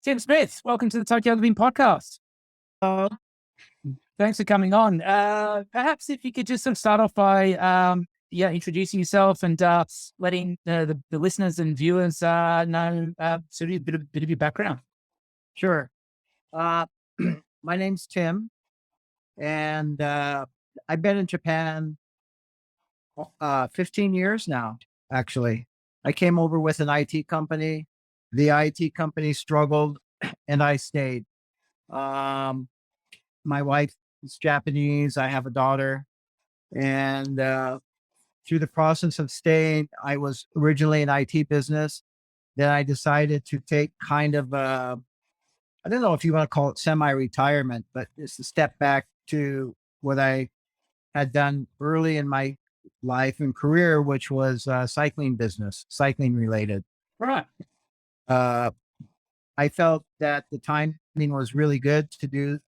Tim Smith, welcome to the Tokyo Living Podcast. Uh, Thanks for coming on. Perhaps if you could just sort of start off by introducing yourself and letting the listeners and viewers know sort of a bit of your background. sure. Uh, my name's Tim, and I've been in Japan 15 years now, actually. I came over with an IT company. The IT company struggled, and I stayed. Um, my wife is Japanese. I have a daughter. And through the process of staying, I was originally in IT business. Then I decided to take kind of I don't know if you want to call it semi-retirement, but it's a step back to what I had done early in my life and career, which was cycling business, cycling related. Right. Uh, I felt that the timing was really good to do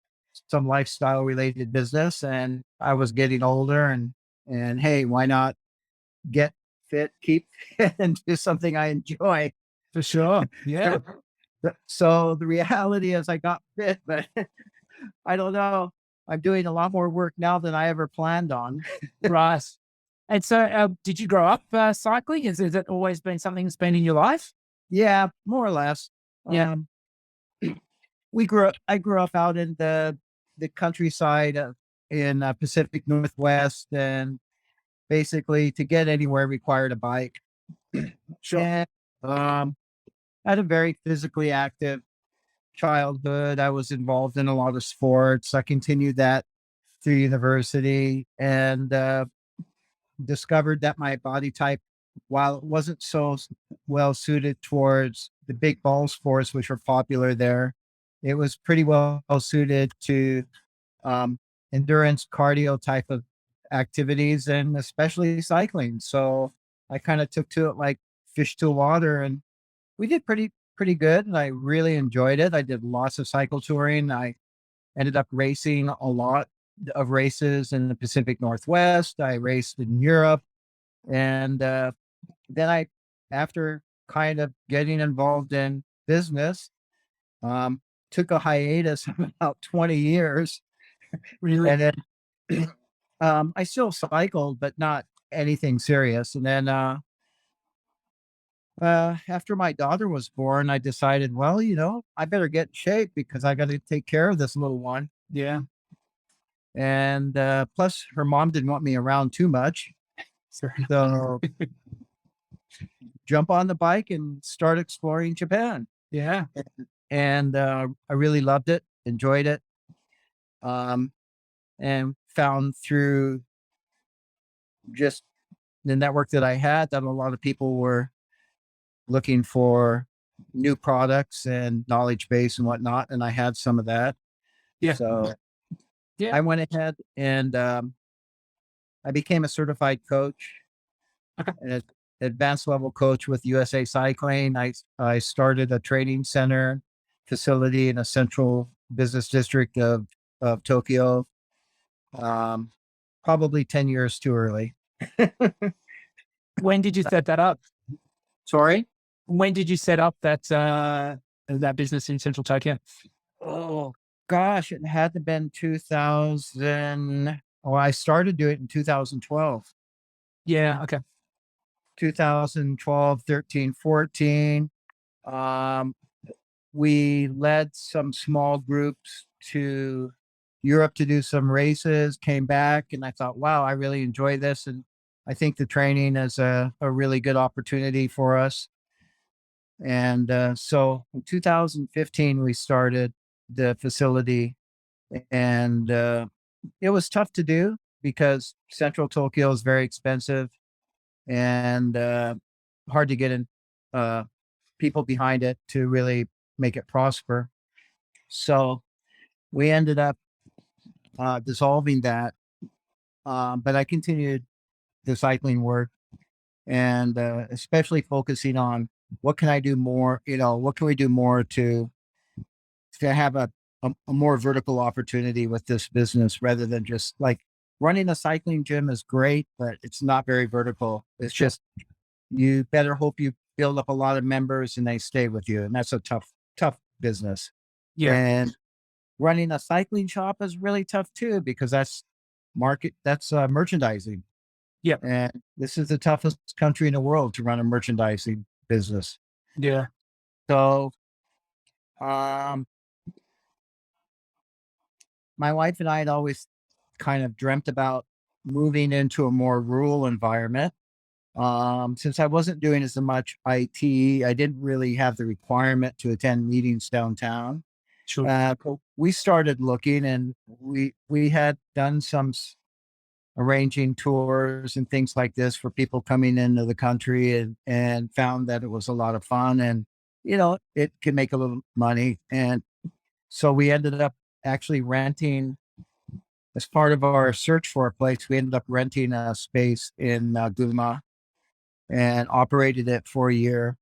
some lifestyle related business, and I was getting older, and hey, why not get fit, keep fit, and do something I enjoy? For sure. Yeah. So the reality is I got fit, but I don't know. I'm doing a lot more work now than I ever planned on. Right. And so did you grow up cycling? Has it always been something that's been in your life? Yeah, more or less. Yeah. Um, I grew up out in the countryside in Pacific Northwest, and basically to get anywhere required a bike. Sure. And had a very physically active childhood. I was involved in a lot of sports. I continued that through university, and discovered that my body type, while it wasn't so well suited towards the big ball sports, which were popular there, it was pretty well suited to um, endurance cardio type of activities, and especially cycling. So I kind of took to it like fish to water, and we did pretty good. And I really enjoyed it. I did lots of cycle touring. I ended up racing a lot of races in the Pacific Northwest. I raced in Europe. And then after kind of getting involved in business, um, took a hiatus of about 20 years. Really? And then I still cycled, but not anything serious. And then after my daughter was born, I decided, well, I better get in shape because I got to take care of this little one. Yeah. And plus, her mom didn't want me around too much. Sure. So jump on the bike and start exploring Japan. Yeah. And I really loved it, enjoyed it, um, and found through just the network that I had that a lot of people were looking for new products and knowledge base and whatnot. And I had some of that. Yeah. So Yeah. I went ahead and I became a certified coach, Okay. an advanced level coach with USA Cycling. I started a training center facility in a central business district of Tokyo. Um, Probably 10 years too early. When did you set that up? Sorry. When did you set up that business in Central Tokyo? Oh gosh, it had to been 2000. Oh, I started doing it in 2012. Yeah. Okay. 2012, 13, 14. Um, we led some small groups to Europe to do some races, came back, and I thought, wow, I really enjoy this. And I think the training is a really good opportunity for us. And so in 2015, we started the facility, and it was tough to do because central Tokyo is very expensive and hard to get in people behind it to really make it prosper. So we ended up dissolving that. But I continued the cycling work, and especially focusing on what can I do more, what can we do more to have a more vertical opportunity with this business rather than just like running a cycling gym is great, but it's not very vertical. It's just, you better hope you build up a lot of members and they stay with you. And that's a tough business. Yeah. And running a cycling shop is really tough too, because that's merchandising. Yeah. And this is the toughest country in the world to run a merchandising business. Yeah. So, um, my wife and I had always kind of dreamt about moving into a more rural environment. Since I wasn't doing as much IT, I didn't really have the requirement to attend meetings downtown. Sure. But we started looking, and we had done some arranging tours and things like this for people coming into the country, and found that it was a lot of fun, and it can make a little money. And so we ended up actually renting, as part of our search for a place, we ended up renting a space in Gunma and operated it for a year,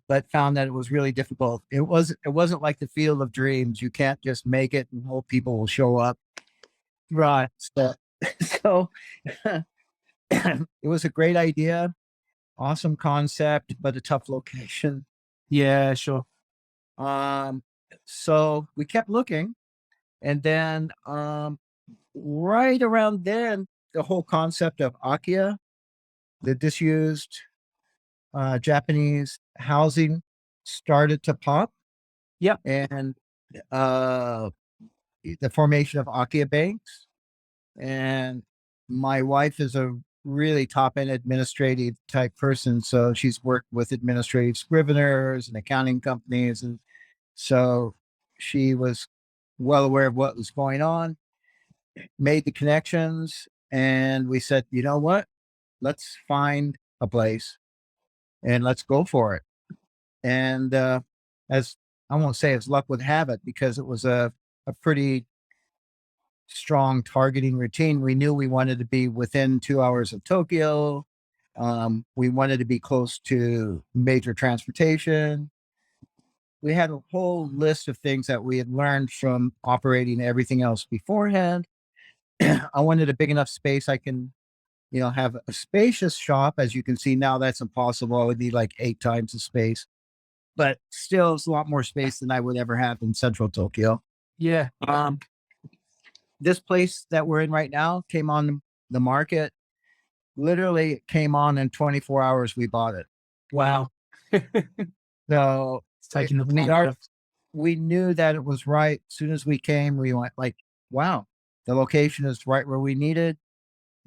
but found that it was really difficult. It wasn't like the field of dreams. You can't just make it and hope people will show up. Right. So, so it was a great idea, awesome concept, but a tough location. Yeah, sure. Um, so we kept looking, and then right around then, the whole concept of Akia, the disused Japanese housing, started to pop, Yeah. and uh, the formation of Akia banks. And my wife is a really top end administrative type person. So she's worked with administrative scriveners and accounting companies. And so she was well aware of what was going on, made the connections. And we said, you know what? Let's find a place and let's go for it. And as I won't say as luck would have it, because it was a pretty strong targeting routine. We knew we wanted to be within 2 hours of Tokyo. We wanted to be close to major transportation. We had a whole list of things that we had learned from operating everything else beforehand. I wanted a big enough space I can, have a spacious shop. As you can see now, that's impossible. I would need like 8 times the space, but still, it's a lot more space than I would ever have in central Tokyo. Yeah. Um, this place that we're in right now came on the market. Literally, it came on in 24 hours. We bought it. Wow. It's So taking the we plunge. are, we knew that it was right. As soon as we came, we went like, wow, the location is right where we needed.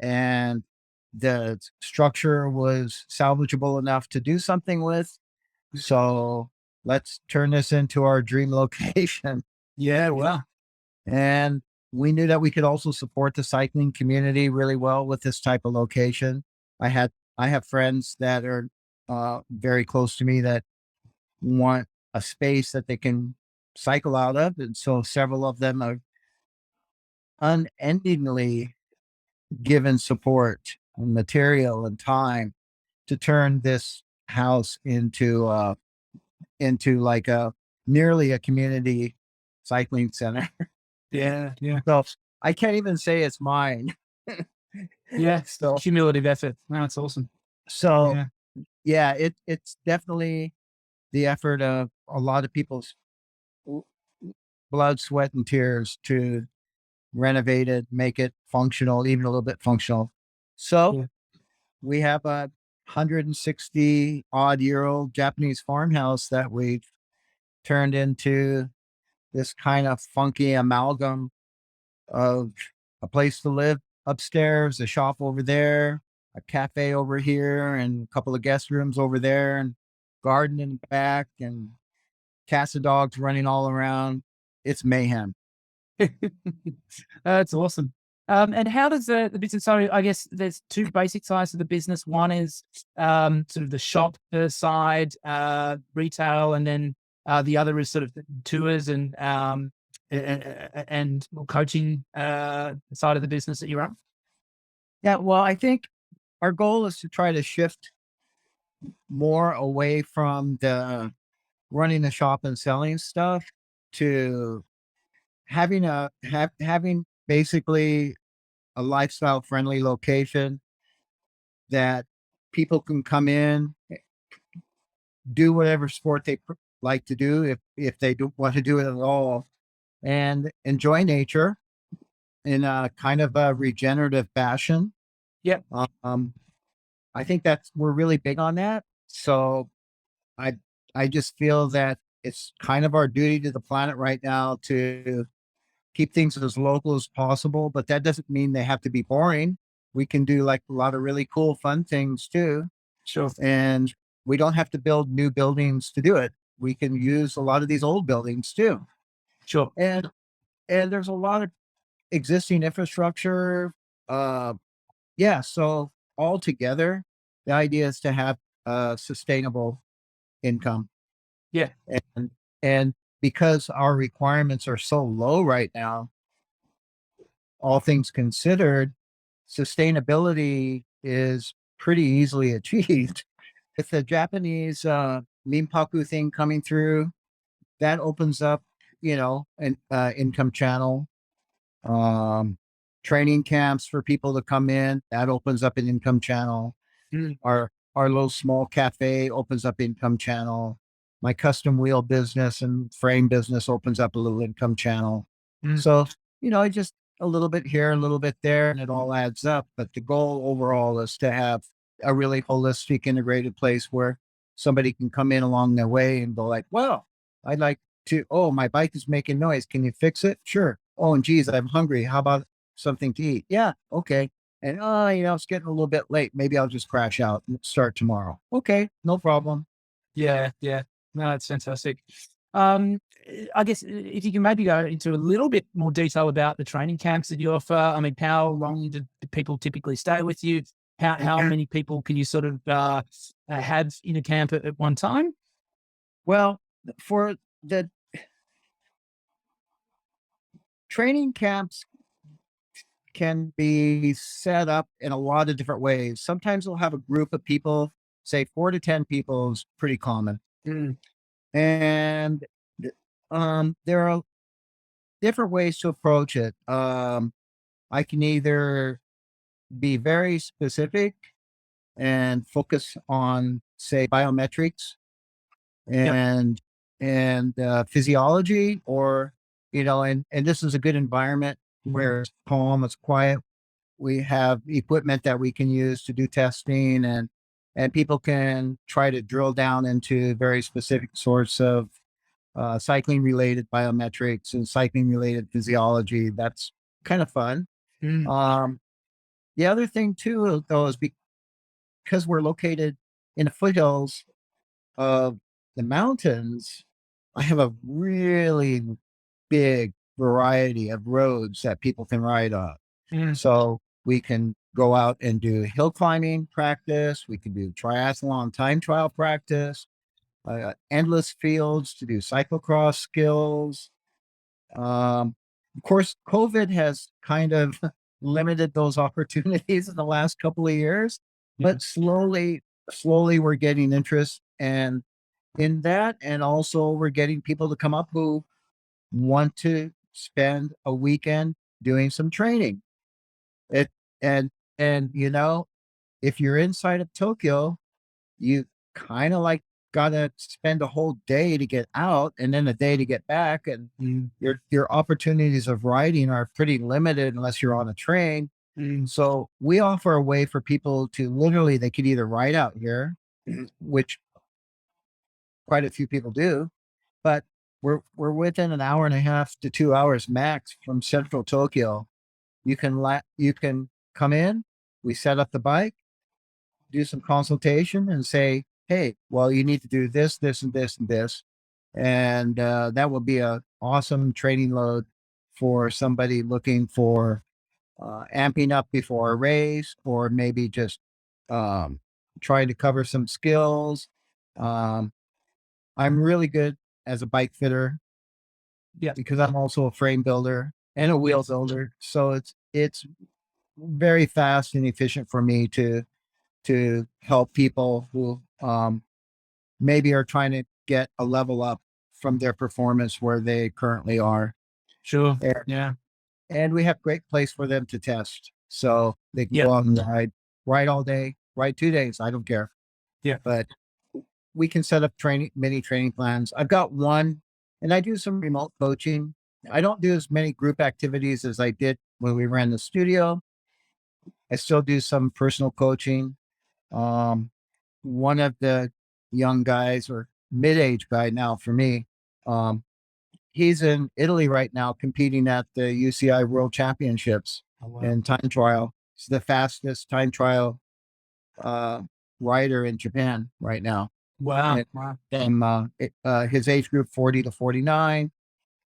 And the structure was salvageable enough to do something with. So let's turn this into our dream location. Yeah. Wow. And we knew that we could also support the cycling community really well with this type of location. I have friends that are very close to me that want a space that they can cycle out of, and so several of them are unendingly given support and material and time to turn this house into like a nearly a community cycling center. Yeah. Yeah. So I can't even say it's mine. Yeah. So Cumulative effort. No, it's awesome. so Yeah. yeah, it's definitely the effort of a lot of people's w- blood, sweat, and tears to renovate it, make it functional, even a little bit functional. So Yeah. we have a 160 odd year old Japanese farmhouse that we've turned into this kind of funky amalgam of a place to live upstairs, a shop over there, a cafe over here, and a couple of guest rooms over there, and garden in the back, and cats and dogs running all around. It's mayhem. That's awesome. And how does the business? So I guess there's two basic sides of the business. One is sort of the shop side, retail, and then the other is sort of the tours and coaching side of the business that you run. Yeah, well, I think our goal is to try to shift more away from the running the shop and selling stuff to having basically a lifestyle friendly location that people can come in, do whatever sport they like to do if they don't want to do it at all, and enjoy nature in a kind of a regenerative fashion. Yep. Um, I think that's we're really big on that. So I I just feel that it's kind of our duty to the planet right now to keep things as local as possible, but that doesn't mean they have to be boring. We can do like a lot of really cool, fun things too. Sure. And we don't have to build new buildings to do it. We can use a lot of these old buildings too. Sure. And there's a lot of existing infrastructure. Uh, yeah. So altogether, the idea is to have a sustainable income. Yeah. And and because our requirements are so low right now, all things considered, sustainability is pretty easily achieved. With the Japanese Minpaku thing coming through, that opens up, an income channel. Um, Training camps for people to come in, that opens up an income channel. Mm, Our little small cafe opens up income channel. My custom wheel business and frame business opens up a little income channel. mm, So, just a little bit here, a little bit there, and it all adds up. But the goal overall is to have a really holistic, integrated place where somebody can come in along their way and go like, well, I'd like to, oh, my bike is making noise. Can you fix it? Sure. Oh, and geez, I'm hungry. How about something to eat? Yeah. Okay. And, it's getting a little bit late. Maybe I'll just crash out and start tomorrow. Okay. No problem. yeah. Yeah. No, that's fantastic. I guess if you can maybe go into a little bit more detail about the training camps that you offer. I mean, how long do people typically stay with you? How many people can you sort of have in a camp at one time? Well, for the training camps can be set up in a lot of different ways. Sometimes we'll have a group of people, say 4 to 10 people is pretty common. Mm, And there are different ways to approach it. I can either be very specific and focus on, say, biometrics yep. and physiology, or and this is a good environment where it's calm, it's quiet. We have equipment that we can use to do testing, and people can try to drill down into very specific sorts of cycling related biometrics and cycling related physiology. That's kind of fun. Mm, Um, the other thing too, though, is because we're located in the foothills of the mountains, I have a really big variety of roads that people can ride on. mm, So we can go out and do hill climbing practice. We can do triathlon time trial practice, endless fields to do cyclocross skills. Of course, COVID has kind of limited those opportunities in the last couple of years, yeah. but slowly we're getting interest and in that, and also we're getting people to come up who want to spend a weekend doing some training. It and if you're inside of Tokyo, you kind of like gotta spend a whole day to get out and then a day to get back. And Mm, your opportunities of riding are pretty limited unless you're on a train. mm, So we offer a way for people to literally they could either ride out here, which quite a few people do, but we're within an hour and a half to 2 hours max from central Tokyo. You can come in, we set up the bike, do some consultation and say, hey, well, you need to do this, this, and this, and this. And that will be a awesome training load for somebody looking for amping up before a race, or maybe just um, trying to cover some skills. Um, I'm really good as a bike fitter yeah. because I'm also a frame builder and a wheel Yes. builder. So it's very fast and efficient for me to help people who maybe are trying to get a level up from their performance where they currently are. Sure. And, Yeah. and we have great place for them to test. So they can Yeah. go out and ride all day, ride 2 days. I don't care. Yeah. But we can set up mini training plans. I've got one, and I do some remote coaching. I don't do as many group activities as I did when we ran the studio. I still do some personal coaching. Um, One of the young guys, or mid-age guy now for me, um, he's in Italy right now competing at the UCI World Championships Oh, wow. in time trial. He's the fastest time trial uh, rider in Japan right now. Wow. And, Wow. his age group 40 to 49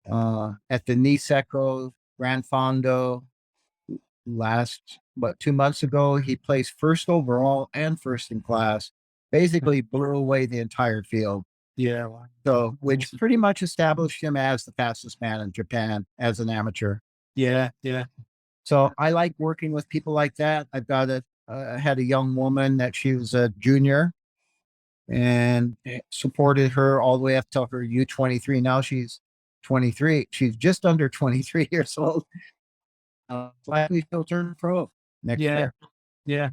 at the Niseko Grand Fondo last, 2 months ago. He placed first overall and first in class, basically blew away the entire field. Yeah. Wow. So, which Awesome. pretty much established him as the fastest man in Japan as an amateur. Yeah. Yeah. So I like working with people like that. I've got had a young woman that she was a junior and supported her all the way up to her U23. Now she's 23. She's just under 23 years old. Likely she'll turn pro next Yeah. year. Yeah.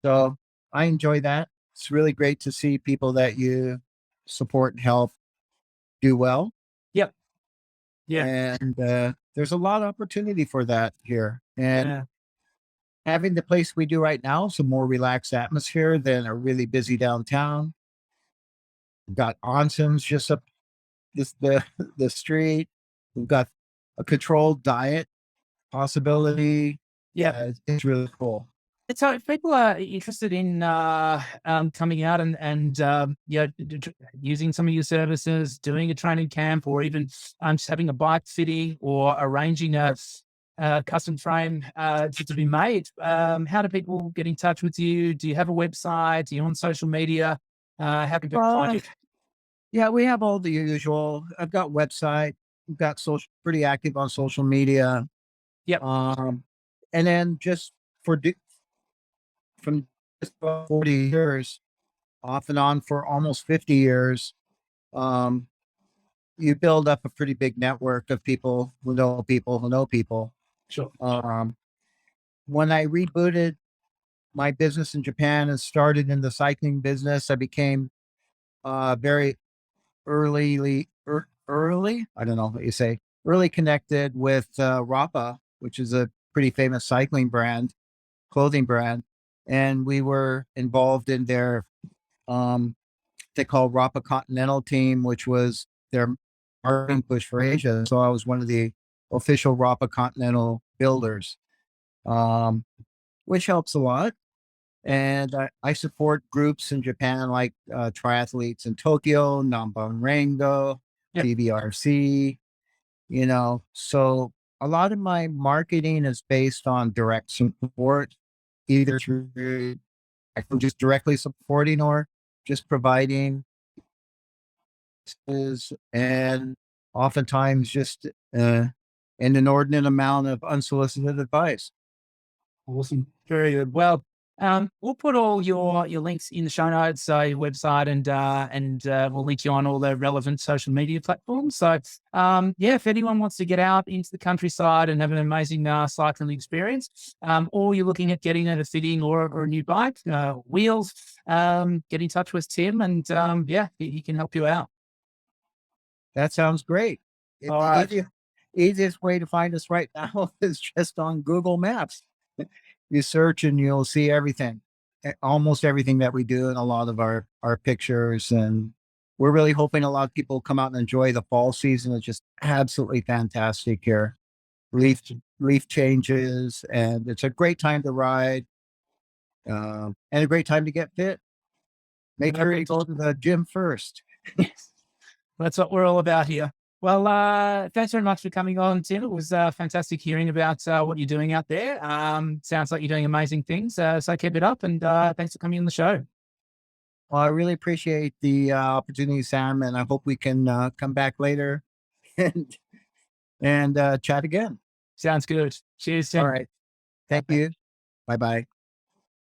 So I enjoy that. It's really great to see people that you support and help do well. Yep. Yeah. And there's a lot of opportunity for that here. And Yeah. having the place we do right now, it's a more relaxed atmosphere than a really busy downtown. We've got onsens just up the the street. We've got a controlled diet possibility. Yeah. It's really cool. So if people are interested in coming out and yeah, using some of your services, doing a training camp, or even just having a bike fitting or arranging a custom frame to be made, how do people get in touch with you? Do you have a website? Are you on social media? How can people find Uh, you? yeah, we have all the usual. I've got website. We've got pretty active on social media. Yep. Um, and then just for from just about 40 years, off and on for almost 50 years, um, you build up a pretty big network of people who know people who know people. Sure. When I rebooted my business in Japan and started in the cycling business, I became very early, I don't know what you say, early connected with Rappa, which is a pretty famous cycling brand, clothing brand. And we were involved in their, um, they call Rappa Continental Team, which was their marketing push for Asia. So I was one of the official Rappa Continental builders, um, which helps a lot. And I support groups in Japan like triathletes in Tokyo, Nambanrengo, Yep. TBRC, So a lot of my marketing is based on direct support, either through just directly supporting or just providing and oftentimes just an inordinate amount of unsolicited advice. Awesome. Very good. Well, we'll put all your links in the show notes, so your website, and we'll link you on all the relevant social media platforms. So, yeah, if anyone wants to get out into the countryside and have an amazing cycling experience, or you're looking at getting a fitting or a new bike, wheels, get in touch with Tim, and yeah, he can help you out. That sounds great. All The right. easiest way to find us right now is just on Google Maps. You search and you'll see everything, almost everything that we do, and a lot of our pictures. And we're really hoping a lot of people come out and enjoy the fall season. It's just absolutely fantastic here. Leaf leaf changes, and it's a great time to ride, and a great time to get fit. Make sure you go to the gym first. Yes. That's what we're all about here. Well, thanks very much for coming on, Tim. It was fantastic hearing about what you're doing out there. Sounds like you're doing amazing things. So keep it up, and thanks for coming on the show. Well, I really appreciate the opportunity, Sam, and I hope we can come back later and chat again. Sounds good. Cheers, All Tim. right. Thank you. Bye bye.